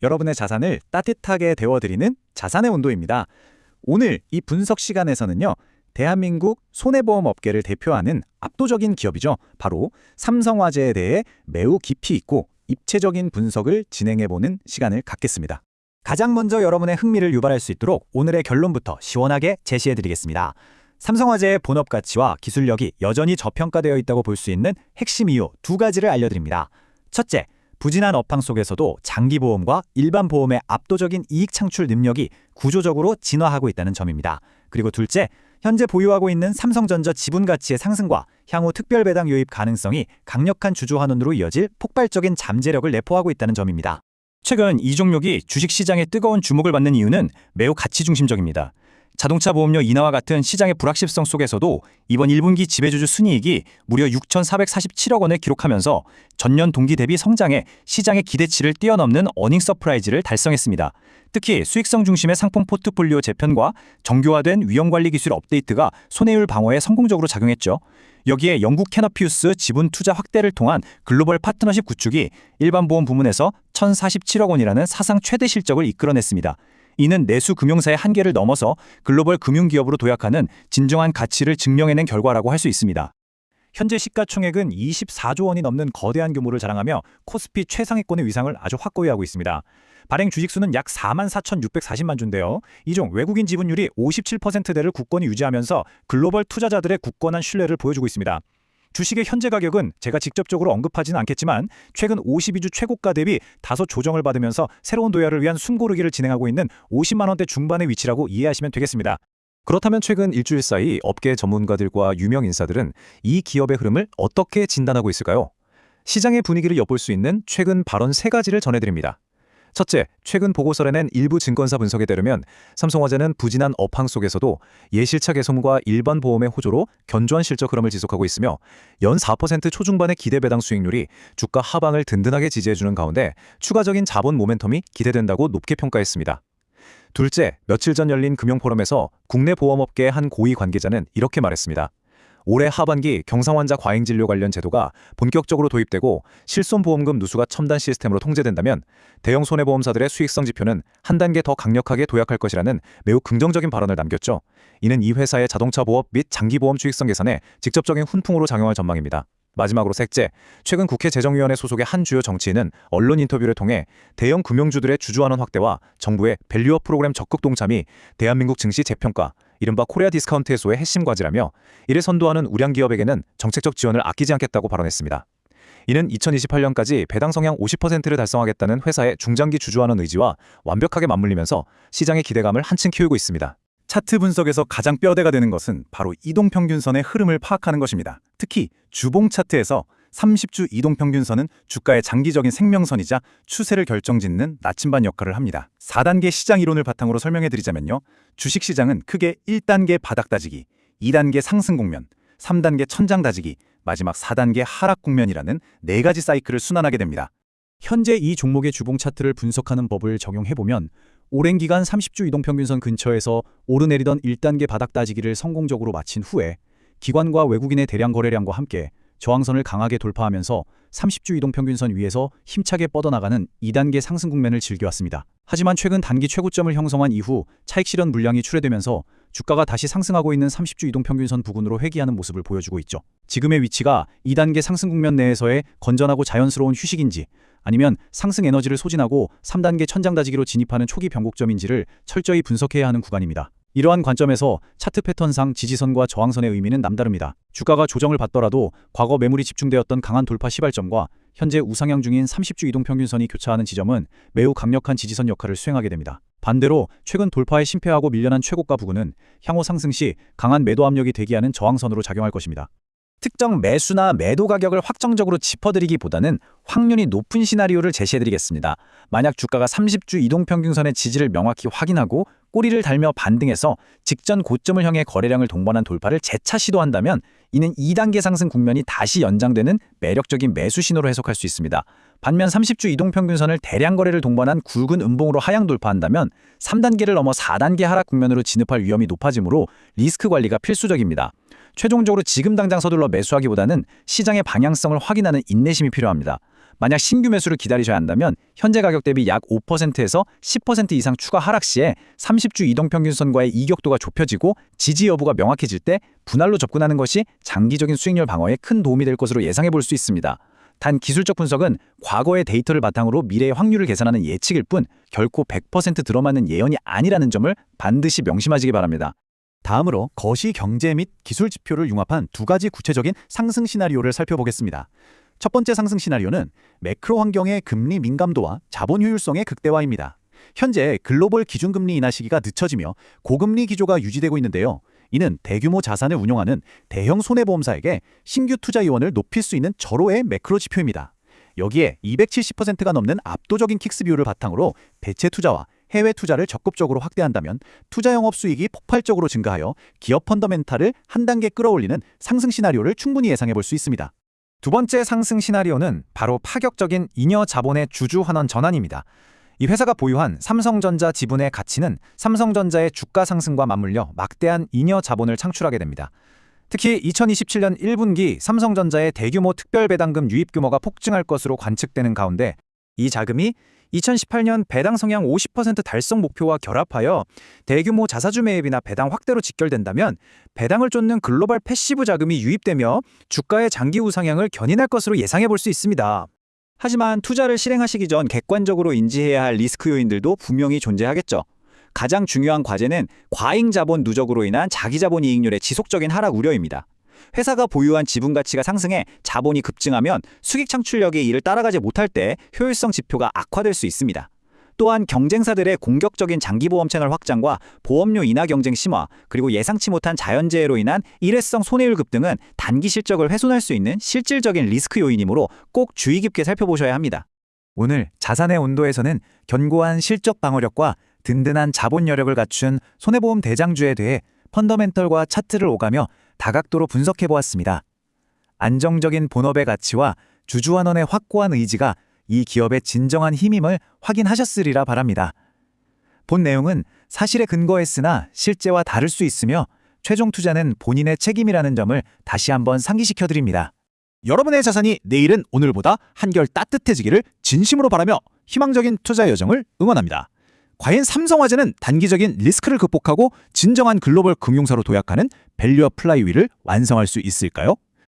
여러분의 자산을 따뜻하게 데워드리는 자산의 온도입니다. 오늘 이 분석 시간에서는요, 대한민국 손해보험 업계를 대표하는 압도적인 기업이죠. 바로 삼성화재에 대해 매우 깊이 있고 입체적인 분석을 진행해보는 시간을 갖겠습니다. 가장 먼저 여러분의 흥미를 유발할 수 있도록 오늘의 결론부터 시원하게 제시해드리겠습니다. 삼성화재의 본업 가치와 기술력이 여전히 저평가되어 있다고 볼 수 있는 핵심 이유 두 가지를 알려드립니다. 첫째, 부진한 업황 속에서도 장기보험과 일반 보험의 압도적인 이익 창출 능력이 구조적으로 진화하고 있다는 점입니다. 그리고 둘째, 현재 보유하고 있는 삼성전자 지분 가치의 상승과 향후 특별배당 유입 가능성이 강력한 주주 환원으로 이어질 폭발적인 잠재력을 내포하고 있다는 점입니다. 최근 이 종목이 주식시장의 뜨거운 주목을 받는 이유는 매우 가치 중심적입니다. 자동차 보험료 인하와 같은 시장의 불확실성 속에서도 이번 1분기 지배주주 순이익이 무려 6,447억 원을 기록하면서 전년 동기 대비 성장해 시장의 기대치를 뛰어넘는 어닝 서프라이즈를 달성했습니다. 특히 수익성 중심의 상품 포트폴리오 재편과 정교화된 위험관리 기술 업데이트가 손해율 방어에 성공적으로 작용했죠. 여기에 영국 캐너피우스 지분 투자 확대를 통한 글로벌 파트너십 구축이 일반 보험 부문에서 1,047억 원이라는 사상 최대 실적을 이끌어냈습니다. 이는 내수 금융사의 한계를 넘어서 글로벌 금융기업으로 도약하는 진정한 가치를 증명해낸 결과라고 할 수 있습니다. 현재 시가총액은 24조 원이 넘는 거대한 규모를 자랑하며 코스피 최상위권의 위상을 아주 확고히 하고 있습니다. 발행 주식수는 약 44,640만 주인데요. 이 중 외국인 지분율이 57%대를 굳건히 유지하면서 글로벌 투자자들의 굳건한 신뢰를 보여주고 있습니다. 주식의 현재 가격은 제가 직접적으로 언급하지는 않겠지만 최근 52주 최고가 대비 다소 조정을 받으면서 새로운 도약을 위한 숨고르기를 진행하고 있는 50만 원대 중반의 위치라고 이해하시면 되겠습니다. 그렇다면 최근 일주일 사이 업계 전문가들과 유명 인사들은 이 기업의 흐름을 어떻게 진단하고 있을까요? 시장의 분위기를 엿볼 수 있는 최근 발언 3가지를 전해드립니다. 첫째, 최근 보고서를 낸 일부 증권사 분석에 따르면 삼성화재는 부진한 업황 속에서도 예실차 개선과 일반 보험의 호조로 견조한 실적 흐름을 지속하고 있으며 연 4% 초중반의 기대 배당 수익률이 주가 하방을 든든하게 지지해주는 가운데 추가적인 자본 모멘텀이 기대된다고 높게 평가했습니다. 둘째, 며칠 전 열린 금융포럼에서 국내 보험업계의 한 고위 관계자는 이렇게 말했습니다. 올해 하반기 경상환자 과잉진료 관련 제도가 본격적으로 도입되고 실손보험금 누수가 첨단 시스템으로 통제된다면 대형 손해보험사들의 수익성 지표는 한 단계 더 강력하게 도약할 것이라는 매우 긍정적인 발언을 남겼죠. 이는 이 회사의 자동차 보험 및 장기보험 수익성 개선에 직접적인 훈풍으로 작용할 전망입니다. 마지막으로 셋째, 최근 국회 재정위원회 소속의 한 주요 정치인은 언론 인터뷰를 통해 대형 금융주들의 주주환원 확대와 정부의 밸류업 프로그램 적극 동참이 대한민국 증시 재평가, 이른바 코리아 디스카운트 해소의 핵심 과제라며 이를 선도하는 우량 기업에게는 정책적 지원을 아끼지 않겠다고 발언했습니다. 이는 2028년까지 배당 성향 50%를 달성하겠다는 회사의 중장기 주주환원 의지와 완벽하게 맞물리면서 시장의 기대감을 한층 키우고 있습니다. 차트 분석에서 가장 뼈대가 되는 것은 바로 이동평균선의 흐름을 파악하는 것입니다. 특히 주봉 차트에서 30주 이동평균선은 주가의 장기적인 생명선이자 추세를 결정짓는 나침반 역할을 합니다. 4단계 시장 이론을 바탕으로 설명해드리자면요. 주식시장은 크게 1단계 바닥 다지기, 2단계 상승 국면, 3단계 천장 다지기, 마지막 4단계 하락 국면이라는 4가지 사이클을 순환하게 됩니다. 현재 이 종목의 주봉 차트를 분석하는 법을 적용해보면 오랜 기간 30주 이동평균선 근처에서 오르내리던 1단계 바닥 다지기를 성공적으로 마친 후에 기관과 외국인의 대량 거래량과 함께 저항선을 강하게 돌파하면서 30주 이동평균선 위에서 힘차게 뻗어나가는 2단계 상승 국면을 즐겨왔습니다. 하지만 최근 단기 최고점을 형성한 이후 차익 실현 물량이 출회되면서 주가가 다시 상승하고 있는 30주 이동평균선 부근으로 회귀하는 모습을 보여주고 있죠. 지금의 위치가 2단계 상승 국면 내에서의 건전하고 자연스러운 휴식인지 아니면 상승 에너지를 소진하고 3단계 천장 다지기로 진입하는 초기 변곡점인지를 철저히 분석해야 하는 구간입니다. 이러한 관점에서 차트 패턴상 지지선과 저항선의 의미는 남다릅니다. 주가가 조정을 받더라도 과거 매물이 집중되었던 강한 돌파 시발점과 현재 우상향 중인 30주 이동평균선이 교차하는 지점은 매우 강력한 지지선 역할을 수행하게 됩니다. 반대로 최근 돌파에 실패하고 밀려난 최고가 부근은 향후 상승 시 강한 매도 압력이 대기하는 저항선으로 작용할 것입니다. 특정 매수나 매도 가격을 확정적으로 짚어드리기보다는 확률이 높은 시나리오를 제시해드리겠습니다. 만약 주가가 30주 이동평균선의 지지를 명확히 확인하고 꼬리를 달며 반등해서 직전 고점을 향해 거래량을 동반한 돌파를 재차 시도한다면 이는 2단계 상승 국면이 다시 연장되는 매력적인 매수 신호로 해석할 수 있습니다. 반면 30주 이동평균선을 대량 거래를 동반한 굵은 음봉으로 하향 돌파한다면 3단계를 넘어 4단계 하락 국면으로 진입할 위험이 높아지므로 리스크 관리가 필수적입니다. 최종적으로 지금 당장 서둘러 매수하기보다는 시장의 방향성을 확인하는 인내심이 필요합니다. 만약 신규 매수를 기다리셔야 한다면 현재 가격 대비 약 5%에서 10% 이상 추가 하락 시에 30주 이동평균선과의 이격도가 좁혀지고 지지 여부가 명확해질 때 분할로 접근하는 것이 장기적인 수익률 방어에 큰 도움이 될 것으로 예상해 볼 수 있습니다. 단 기술적 분석은 과거의 데이터를 바탕으로 미래의 확률을 계산하는 예측일 뿐 결코 100% 들어맞는 예언이 아니라는 점을 반드시 명심하시기 바랍니다. 다음으로 거시 경제 및 기술 지표를 융합한 두 가지 구체적인 상승 시나리오를 살펴보겠습니다. 첫 번째 상승 시나리오는 매크로 환경의 금리 민감도와 자본 효율성의 극대화입니다. 현재 글로벌 기준금리 인하 시기가 늦춰지며 고금리 기조가 유지되고 있는데요. 이는 대규모 자산을 운용하는 대형 손해보험사에게 신규 투자 이원을 높일 수 있는 절호의 매크로 지표입니다. 여기에 270%가 넘는 압도적인 킥스 비율을 바탕으로 대체 투자와 해외 투자를 적극적으로 확대한다면 투자 영업 수익이 폭발적으로 증가하여 기업 펀더멘탈을 한 단계 끌어올리는 상승 시나리오를 충분히 예상해 볼 수 있습니다. 두 번째 상승 시나리오는 바로 파격적인 잉여 자본의 주주 환원 전환입니다. 이 회사가 보유한 삼성전자 지분의 가치는 삼성전자의 주가 상승과 맞물려 막대한 잉여 자본을 창출하게 됩니다. 특히 2027년 1분기 삼성전자의 대규모 특별배당금 유입 규모가 폭증할 것으로 관측되는 가운데 이 자금이 2018년 배당 성향 50% 달성 목표와 결합하여 대규모 자사주 매입이나 배당 확대로 직결된다면 배당을 쫓는 글로벌 패시브 자금이 유입되며 주가의 장기 우상향을 견인할 것으로 예상해 볼 수 있습니다. 하지만 투자를 실행하시기 전 객관적으로 인지해야 할 리스크 요인들도 분명히 존재하겠죠. 가장 중요한 과제는 과잉 자본 누적으로 인한 자기 자본 이익률의 지속적인 하락 우려입니다. 회사가 보유한 지분 가치가 상승해 자본이 급증하면 수익 창출력이 이를 따라가지 못할 때 효율성 지표가 악화될 수 있습니다. 또한 경쟁사들의 공격적인 장기보험 채널 확장과 보험료 인하 경쟁 심화, 그리고 예상치 못한 자연재해로 인한 일회성 손해율 급등은 단기 실적을 훼손할 수 있는 실질적인 리스크 요인이므로 꼭 주의 깊게 살펴보셔야 합니다. 오늘 자산의 온도에서는 견고한 실적 방어력과 든든한 자본 여력을 갖춘 손해보험 대장주에 대해 펀더멘털과 차트를 오가며 다각도로 분석해보았습니다. 안정적인 본업의 가치와 주주환원의 확고한 의지가 이 기업의 진정한 힘임을 확인하셨으리라 바랍니다. 본 내용은 사실에 근거했으나 실제와 다를 수 있으며 최종 투자는 본인의 책임이라는 점을 다시 한번 상기시켜드립니다. 여러분의 자산이 내일은 오늘보다 한결 따뜻해지기를 진심으로 바라며 희망적인 투자 여정을 응원합니다. 과연 삼성화재는 단기적인 리스크를 극복하고 진정한 글로벌 금융사로 도약하는 밸류업 플라이휠을 완성할 수 있을까요?